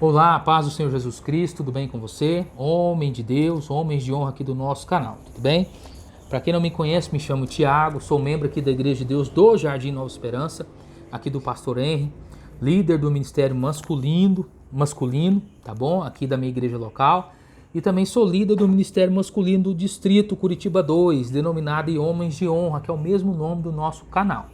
Olá, a paz do Senhor Jesus Cristo, tudo bem com você? Homem de Deus, homens de honra aqui do nosso canal, tudo bem? Para quem não me conhece, me chamo Tiago, sou membro aqui da Igreja de Deus do Jardim Nova Esperança, aqui do Pastor Henry, líder do Ministério Masculino, tá bom? Aqui da minha igreja local. E também sou líder do Ministério Masculino do Distrito Curitiba 2, denominado Homens de Honra, que é o mesmo nome do nosso canal.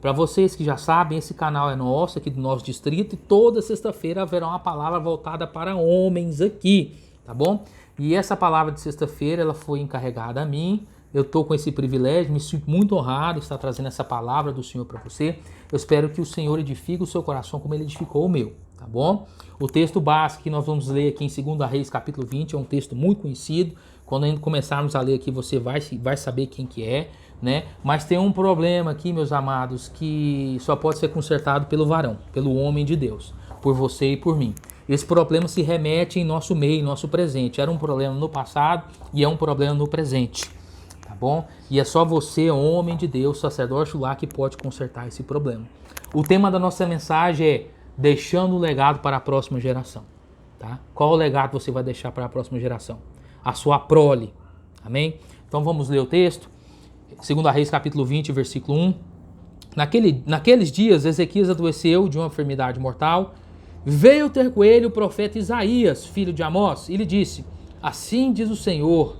Para vocês que já sabem, esse canal é nosso, aqui do nosso distrito, e toda sexta-feira haverá uma palavra voltada para homens aqui, tá bom? E essa palavra de sexta-feira, ela foi encarregada a mim. Eu estou com esse privilégio, me sinto muito honrado de estar trazendo essa palavra do Senhor para você. Eu espero que o Senhor edifique o seu coração como ele edificou o meu, tá bom? O texto básico que nós vamos ler aqui em 2 Reis, capítulo 20, é um texto muito conhecido. Quando a gente começarmos a ler aqui, você vai saber quem que é, né? Mas tem um problema aqui, meus amados, que só pode ser consertado pelo varão, pelo homem de Deus, por você e por mim. Esse problema se remete em nosso meio, em nosso presente. Era um problema no passado e é um problema no presente. Tá bom? E é só você, homem de Deus, sacerdote lá, que pode consertar esse problema. O tema da nossa mensagem é deixando o legado para a próxima geração. Tá? Qual o legado você vai deixar para a próxima geração? A sua prole. Amém? Então vamos ler o texto. 2 Reis capítulo 20, versículo 1. Naqueles dias, Ezequias adoeceu de uma enfermidade mortal. Veio ter com ele o profeta Isaías, filho de Amós, e lhe disse: assim diz o Senhor.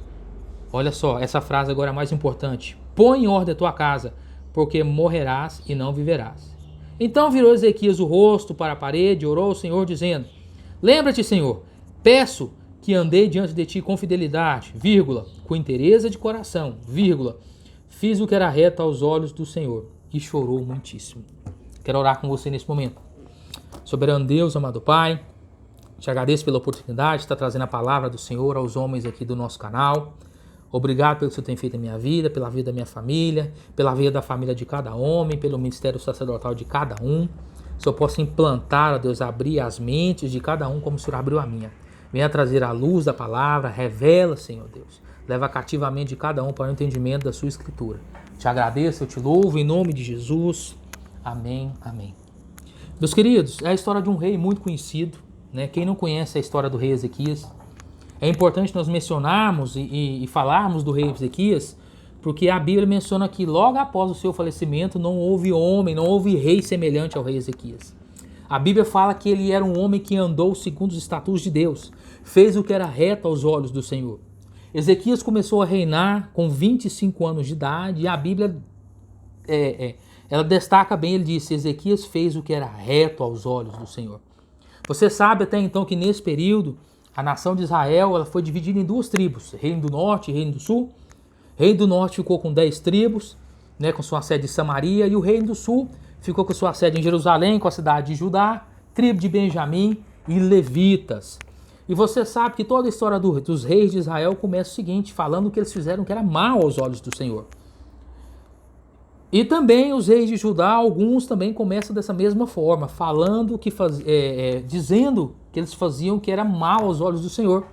Olha só, essa frase agora é a mais importante. Põe em ordem a tua casa, porque morrerás e não viverás. Então virou Ezequias o rosto para a parede e orou ao Senhor, dizendo: lembra-te, Senhor, peço que andei diante de ti com fidelidade, vírgula, com inteireza de coração, vírgula, fiz o que era reto aos olhos do Senhor. E chorou muitíssimo. Quero orar com você nesse momento. Soberano Deus, amado Pai, te agradeço pela oportunidade de estar trazendo a palavra do Senhor aos homens aqui do nosso canal. Obrigado pelo que o Senhor tem feito na minha vida, pela vida da minha família, pela vida da família de cada homem, pelo ministério sacerdotal de cada um. Que o Senhor possa implantar, ó Deus, abrir as mentes de cada um como o Senhor abriu a minha. Venha trazer a luz da palavra, revela, Senhor Deus. Leva cativamente de cada um para o entendimento da sua escritura. Te agradeço, eu te louvo em nome de Jesus. Amém, amém. Meus queridos, é a história de um rei muito conhecido, né? Quem não conhece a história do rei Ezequias? É importante nós mencionarmos e falarmos do rei Ezequias, porque a Bíblia menciona que logo após o seu falecimento não houve homem, não houve rei semelhante ao rei Ezequias. A Bíblia fala que ele era um homem que andou segundo os estatutos de Deus, fez o que era reto aos olhos do Senhor. Ezequias começou a reinar com 25 anos de idade e a Bíblia ela destaca bem, ele disse: Ezequias fez o que era reto aos olhos do Senhor. Você sabe até então que nesse período a nação de Israel ela foi dividida em duas tribos, Reino do Norte e Reino do Sul. Reino do Norte ficou com 10 tribos, né, com sua sede em Samaria, e o Reino do Sul ficou com sua sede em Jerusalém, com a cidade de Judá, tribo de Benjamim e levitas. E você sabe que toda a história dos reis de Israel começa o seguinte, falando que eles fizeram que era mal aos olhos do Senhor. E também os reis de Judá, alguns também começam dessa mesma forma, falando que dizendo que eles faziam que era mal aos olhos do Senhor.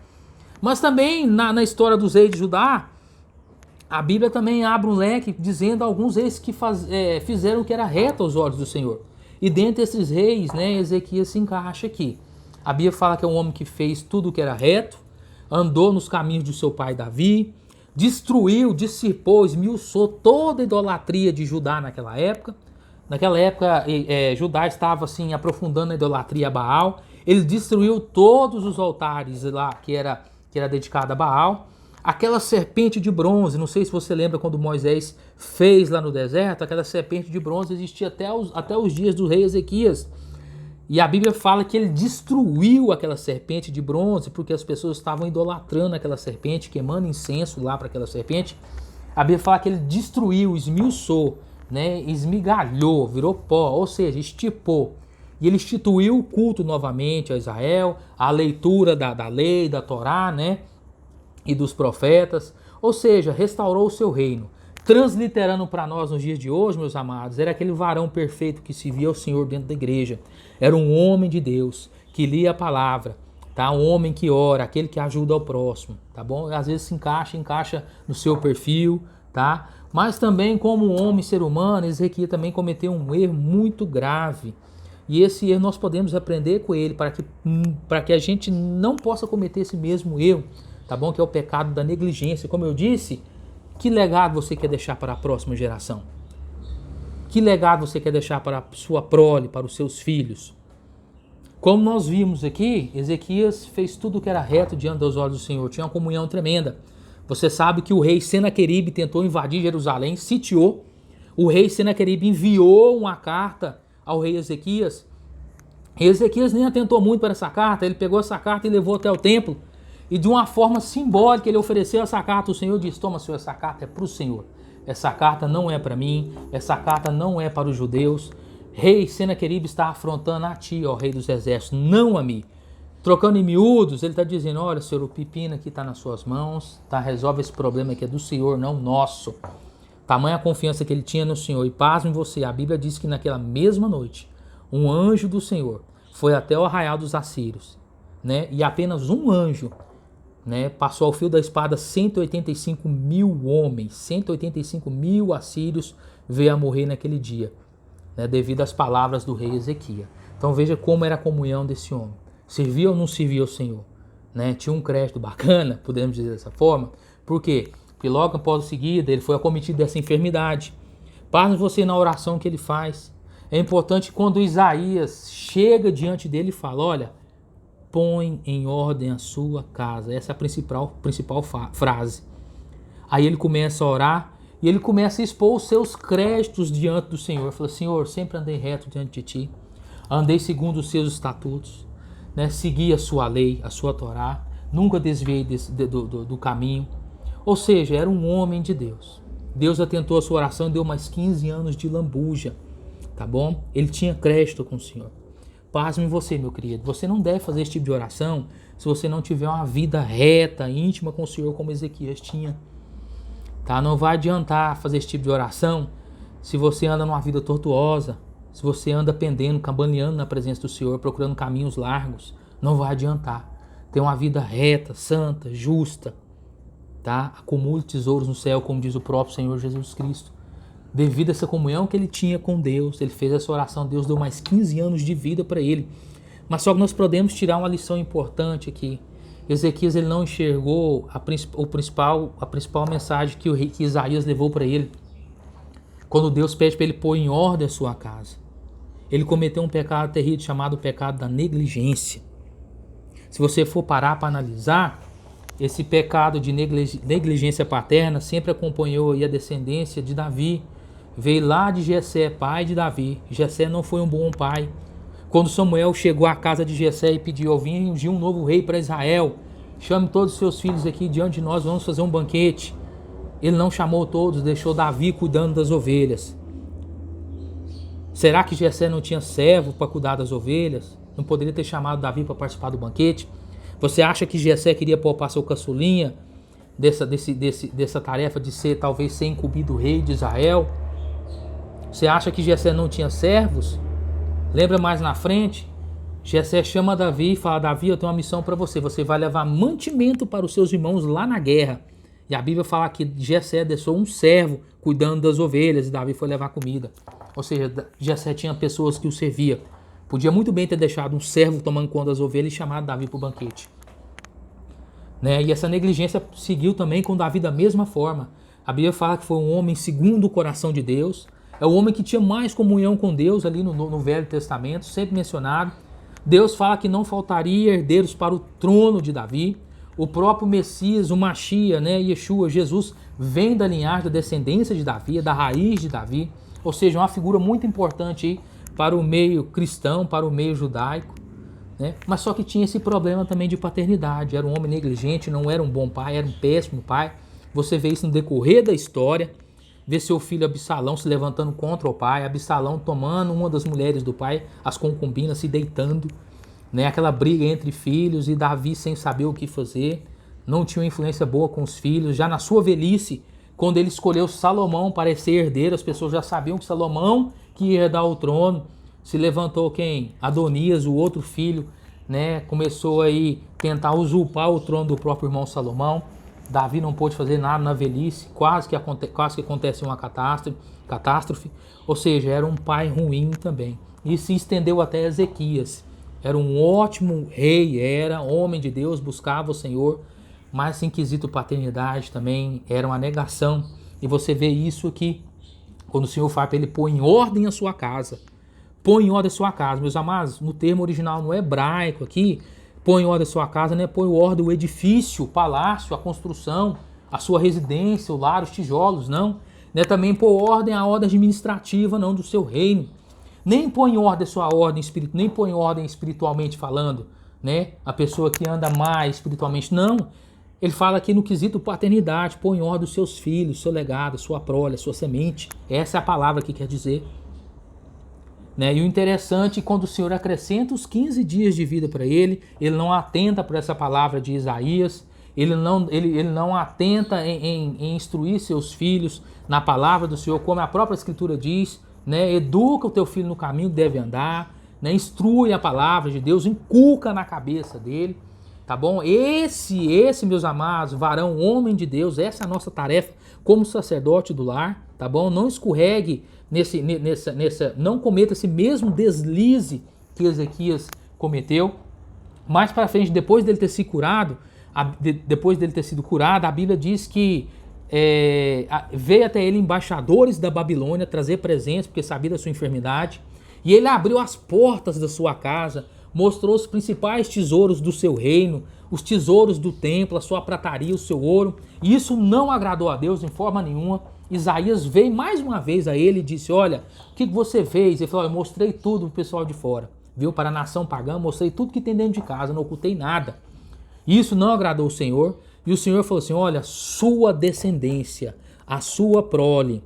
Mas também na história dos reis de Judá, a Bíblia também abre um leque dizendo alguns reis que fizeram que era reto aos olhos do Senhor. E dentre esses reis, né, Ezequias se encaixa aqui. A Bíblia fala que é um homem que fez tudo o que era reto, andou nos caminhos de seu pai Davi, destruiu, dissipou, esmiuçou toda a idolatria de Judá naquela época. Naquela época, Judá estava assim aprofundando a idolatria a Baal. Ele destruiu todos os altares lá que era dedicado a Baal. Aquela serpente de bronze, não sei se você lembra quando Moisés fez lá no deserto, aquela serpente de bronze existia até os dias do rei Ezequias. E a Bíblia fala que ele destruiu aquela serpente de bronze porque as pessoas estavam idolatrando aquela serpente, queimando incenso lá para aquela serpente. A Bíblia fala que ele destruiu, esmiuçou, né, esmigalhou, virou pó, ou seja, estipou. E ele instituiu o culto novamente a Israel, a leitura da lei, da Torá, né, e dos profetas. Ou seja, restaurou o seu reino. Transliterando para nós nos dias de hoje, meus amados, era aquele varão perfeito que se via ao Senhor dentro da igreja. Era um homem de Deus que lia a palavra, tá? Um homem que ora, aquele que ajuda ao próximo, tá bom? Às vezes se encaixa no seu perfil, tá? Mas também como um homem, ser humano, Ezequias também cometeu um erro muito grave. E esse erro nós podemos aprender com ele para que a gente não possa cometer esse mesmo erro, tá bom? Que é o pecado da negligência. Como eu disse, que legado você quer deixar para a próxima geração? Que legado você quer deixar para a sua prole, para os seus filhos? Como nós vimos aqui, Ezequias fez tudo o que era reto diante dos olhos do Senhor. Tinha uma comunhão tremenda. Você sabe que o rei Senaqueribe tentou invadir Jerusalém, sitiou. O rei Senaqueribe enviou uma carta ao rei Ezequias. E Ezequias nem atentou muito para essa carta. Ele pegou essa carta e levou até o templo. E de uma forma simbólica ele ofereceu essa carta. O Senhor disse: toma, Senhor, essa carta é para o Senhor. Essa carta não é para mim. Essa carta não é para os judeus. Rei Senaqueribe está afrontando a ti, ó rei dos exércitos, não a mim. Trocando em miúdos, ele está dizendo: olha, Senhor, o pepino aqui está nas suas mãos, tá? Resolve esse problema que é do Senhor, não nosso. Tamanha a confiança que ele tinha no Senhor. E pasme você, a Bíblia diz que naquela mesma noite, um anjo do Senhor foi até o arraial dos assírios, né? E apenas um anjo, né, passou ao fio da espada 185 mil homens, 185 mil assírios veio a morrer naquele dia, né, devido às palavras do rei Ezequias. Então veja como era a comunhão desse homem. Servia ou não servia ao Senhor? Né? Tinha um crédito bacana, podemos dizer dessa forma. Por quê? Porque logo após o seguida ele foi acometido dessa enfermidade. Pasme você na oração que ele faz. É importante quando Isaías chega diante dele e fala: olha, põe em ordem a sua casa. Essa é a principal frase. Aí ele começa a orar e ele começa a expor os seus créditos diante do Senhor. Fala: Senhor, sempre andei reto diante de ti, andei segundo os seus estatutos, né? Segui a sua lei, a sua Torá, nunca desviei do caminho. Ou seja, era um homem de Deus. Deus atentou a sua oração e deu mais 15 anos de lambuja, tá bom? Ele tinha crédito com o Senhor. Pasme você, meu querido. Você não deve fazer esse tipo de oração se você não tiver uma vida reta, íntima com o Senhor, como Ezequias tinha. Tá? Não vai adiantar fazer esse tipo de oração se você anda numa vida tortuosa, se você anda pendendo, cambaleando na presença do Senhor, procurando caminhos largos. Não vai adiantar. Ter uma vida reta, santa, justa. Tá? Acumule tesouros no céu, como diz o próprio Senhor Jesus Cristo. Devido a essa comunhão que ele tinha com Deus, ele fez essa oração, Deus deu mais 15 anos de vida para ele. Mas só que nós podemos tirar uma lição importante aqui. Ezequias ele não enxergou a principal mensagem que Isaías levou para ele. Quando Deus pede para ele pôr em ordem a sua casa. Ele cometeu um pecado terrível chamado pecado da negligência. Se você for parar para analisar, esse pecado de negligência paterna sempre acompanhou aí a descendência de Davi. Veio lá de Jessé, pai de Davi. Jessé não foi um bom pai. Quando Samuel chegou à casa de Jessé e pediu: vim ungir um novo rei para Israel, chame todos os seus filhos aqui diante de nós, vamos fazer um banquete. Ele não chamou todos, deixou Davi cuidando das ovelhas. Será que Jessé não tinha servo para cuidar das ovelhas? Não poderia ter chamado Davi para participar do banquete? Você acha que Jessé queria poupar seu caçulinha dessa tarefa de talvez ser incumbido rei de Israel? Você acha que Jessé não tinha servos? Lembra mais na frente? Jessé chama Davi e fala: Davi, eu tenho uma missão para você. Você vai levar mantimento para os seus irmãos lá na guerra. E a Bíblia fala que Jessé deixou um servo cuidando das ovelhas e Davi foi levar comida. Ou seja, Jessé tinha pessoas que o serviam. Podia muito bem ter deixado um servo tomando conta das ovelhas e chamado Davi para o banquete. Né? E essa negligência seguiu também com Davi da mesma forma. A Bíblia fala que foi um homem segundo o coração de Deus. É o homem que tinha mais comunhão com Deus ali no Velho Testamento, sempre mencionado. Deus fala que não faltaria herdeiros para o trono de Davi. O próprio Messias, o Machia, né, Yeshua, Jesus, vem da linhagem da descendência de Davi, da raiz de Davi. Ou seja, uma figura muito importante aí para o meio cristão, para o meio judaico, né? Mas só que tinha esse problema também de paternidade. Era um homem negligente, não era um bom pai, era um péssimo pai. Você vê isso no decorrer da história. Vê seu filho Absalão se levantando contra o pai, Absalão tomando uma das mulheres do pai, as concubinas, se deitando, né? Aquela briga entre filhos e Davi sem saber o que fazer. Não tinha uma influência boa com os filhos. Já na sua velhice, quando ele escolheu Salomão para ser herdeiro, as pessoas já sabiam que Salomão que ia herdar o trono. Se levantou quem? Adonias, o outro filho, né? Começou aí tentar usurpar o trono do próprio irmão Salomão. Davi não pôde fazer nada na velhice, quase que acontece uma catástrofe. Ou seja, era um pai ruim também. e se estendeu até Ezequias. Era um ótimo rei, era homem de Deus, buscava o Senhor, mas em quesito paternidade também era uma negação. E você vê isso aqui, quando o Senhor fala para ele pôr em ordem a sua casa. Põe em ordem a sua casa. Meus amados, no termo original no hebraico aqui, põe em ordem a sua casa, não é põe em ordem o edifício, o palácio, a construção, a sua residência, o lar, os tijolos, não. Não é também pôr ordem a ordem administrativa, não, do seu reino. Nem põe em ordem a sua ordem espiritual, nem põe em ordem espiritualmente falando, né? A pessoa que anda mais espiritualmente, não. Ele fala aqui no quesito paternidade, põe em ordem os seus filhos, seu legado, sua prole, sua semente. Essa é a palavra que quer dizer. Né? E o interessante, quando o Senhor acrescenta os 15 dias de vida para ele não atenta por essa palavra de Isaías, ele não atenta em instruir seus filhos na palavra do Senhor, como a própria Escritura diz, né? Educa o teu filho no caminho que deve andar, né? Instrui a palavra de Deus, inculca na cabeça dele, tá bom? Esse, meus amados, varão, homem de Deus, essa é a nossa tarefa como sacerdote do lar, tá bom? Não escorregue não cometa esse mesmo deslize que Ezequias cometeu. Mais para frente, depois dele ter sido curado, a Bíblia diz que veio até ele embaixadores da Babilônia trazer presentes, porque sabia da sua enfermidade, e ele abriu as portas da sua casa, mostrou os principais tesouros do seu reino, os tesouros do templo, a sua prataria, o seu ouro, e isso não agradou a Deus em forma nenhuma. Isaías veio mais uma vez a ele e disse, olha, o que você fez? Ele falou, eu mostrei tudo para o pessoal de fora, viu? Para a nação pagã, mostrei tudo que tem dentro de casa, não ocultei nada. Isso não agradou o Senhor, e o Senhor falou assim, olha, sua descendência, a sua prole,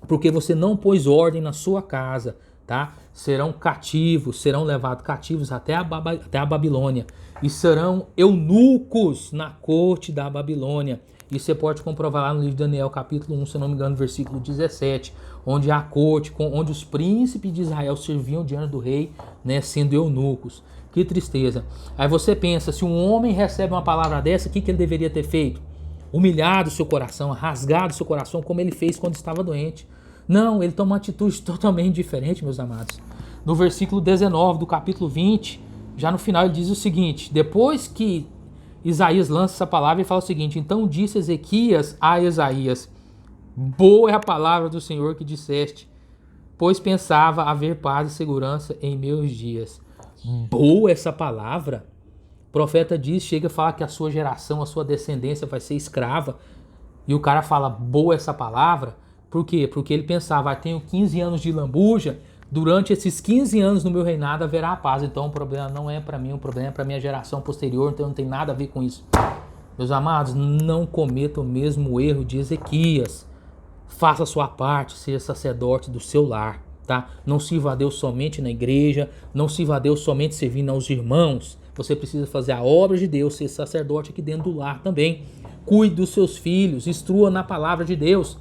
porque você não pôs ordem na sua casa, tá? Serão cativos, serão levados cativos até a Babilônia, e serão eunucos na corte da Babilônia. Isso você pode comprovar lá no livro de Daniel, capítulo 1, se não me engano, versículo 17, onde a corte, onde os príncipes de Israel serviam diante do rei, né, sendo eunucos. Que tristeza. Aí você pensa, se um homem recebe uma palavra dessa, o que ele deveria ter feito? Humilhado seu coração, rasgado seu coração, como ele fez quando estava doente. Não, ele toma uma atitude totalmente diferente, meus amados. No versículo 19 do capítulo 20, já no final ele diz o seguinte, depois que Isaías lança essa palavra e fala o seguinte, então disse Ezequias a Isaías, boa é a palavra do Senhor que disseste, pois pensava haver paz e segurança em meus dias. Boa essa palavra? O profeta diz, chega a falar que a sua geração, a sua descendência vai ser escrava, e o cara fala, boa essa palavra? Por quê? Porque ele pensava, tenho 15 anos de lambuja, durante esses 15 anos no meu reinado haverá paz, então o problema não é para mim, o problema é para minha geração posterior, então não tem nada a ver com isso. Meus amados, não cometa o mesmo erro de Ezequias. Faça a sua parte, seja sacerdote do seu lar, tá? Não sirva a Deus somente na igreja, não sirva a Deus somente servindo aos irmãos. Você precisa fazer a obra de Deus, ser sacerdote aqui dentro do lar também. Cuide dos seus filhos, instrua na palavra de Deus.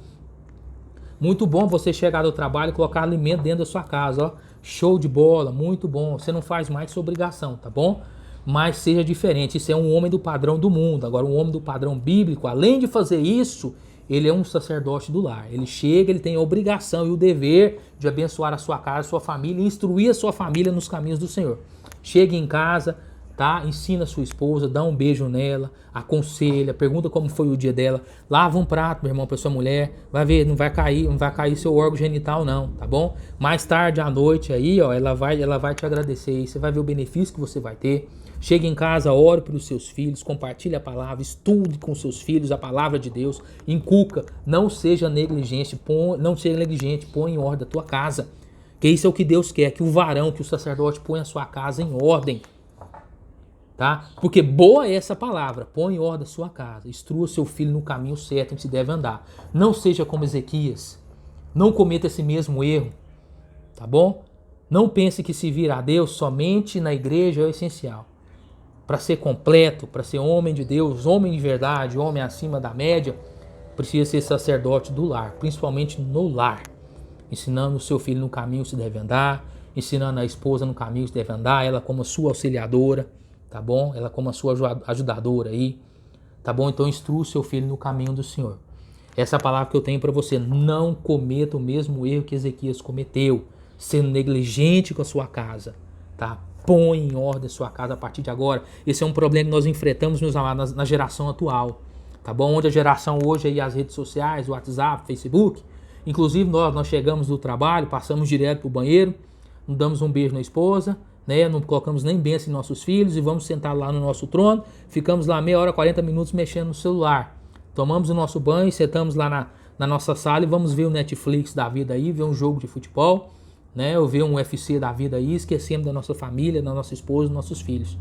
Muito bom você chegar do trabalho e colocar alimento dentro da sua casa, ó. Show de bola, muito bom. Você não faz mais sua obrigação, tá bom? Mas seja diferente. Isso é um homem do padrão do mundo. Agora, um homem do padrão bíblico, além de fazer isso, ele é um sacerdote do lar. Ele chega, ele tem a obrigação e o dever de abençoar a sua casa, a sua família e instruir a sua família nos caminhos do Senhor. Chegue em casa, tá? Ensina a sua esposa, dá um beijo nela, aconselha, pergunta como foi o dia dela, lava um prato, meu irmão, para sua mulher, vai ver, não vai cair seu órgão genital não, tá bom? Mais tarde à noite aí, ó, ela vai te agradecer aí, você vai ver o benefício que você vai ter. Chegue em casa, ore pelos seus filhos, compartilhe a palavra, estude com seus filhos a palavra de Deus, inculca, não seja negligente, põe em ordem a tua casa, que isso é o que Deus quer, que o varão, que o sacerdote ponha a sua casa em ordem. Tá? Porque boa é essa palavra, põe em ordem a sua casa, instrua seu filho no caminho certo em que se deve andar. Não seja como Ezequias, não cometa esse mesmo erro, tá bom? Não pense que se vir a Deus somente na igreja é o essencial. Para ser completo, para ser homem de Deus, homem de verdade, homem acima da média, precisa ser sacerdote do lar, principalmente no lar, ensinando o seu filho no caminho que se deve andar, ensinando a esposa no caminho que se deve andar, ela como a sua auxiliadora, tá bom? Ela como a sua ajudadora aí, tá bom? Então instrua o seu filho no caminho do Senhor. Essa é a palavra que eu tenho para você. Não cometa o mesmo erro que Ezequias cometeu. sendo negligente com a sua casa, tá? Põe em ordem a sua casa a partir de agora. Esse é um problema que nós enfrentamos, meus amados, na geração atual, tá bom? Onde a geração hoje aí, as redes sociais, o WhatsApp, Facebook, inclusive nós chegamos do trabalho, passamos direto pro banheiro, não damos um beijo na esposa, né? Não colocamos nem bênção em nossos filhos e vamos sentar lá no nosso trono, ficamos lá meia hora, 40 minutos mexendo no celular. Tomamos o nosso banho, sentamos lá na nossa sala e vamos ver o Netflix da vida aí, ver um jogo de futebol, né? Ou ver um UFC da vida aí, esquecemos da nossa família, da nossa esposa, dos nossos filhos.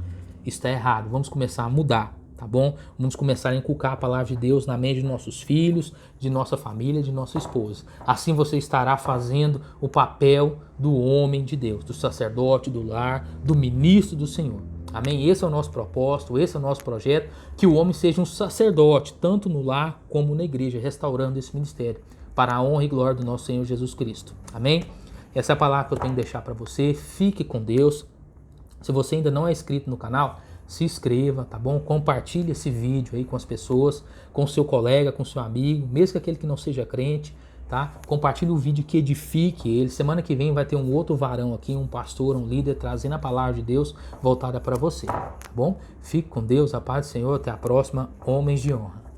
Isso está errado, vamos começar a mudar, tá bom? Vamos começar a inculcar a palavra de Deus na mente de nossos filhos, de nossa família, de nossa esposa. Assim você estará fazendo o papel do homem de Deus, do sacerdote, do lar, do ministro do Senhor. Amém? Esse é o nosso propósito, esse é o nosso projeto, que o homem seja um sacerdote, tanto no lar como na igreja, restaurando esse ministério, para a honra e glória do nosso Senhor Jesus Cristo. Amém? Essa é a palavra que eu tenho que deixar para você. Fique com Deus. Se você ainda não é inscrito no canal, se inscreva, tá bom? Compartilhe esse vídeo aí com as pessoas, com seu colega, com seu amigo, mesmo que aquele que não seja crente, tá? Compartilhe o vídeo que edifique ele. Semana que vem vai ter um outro varão aqui, um pastor, um líder, trazendo a palavra de Deus voltada para você, tá bom? Fique com Deus, a paz do Senhor, até a próxima, homens de honra.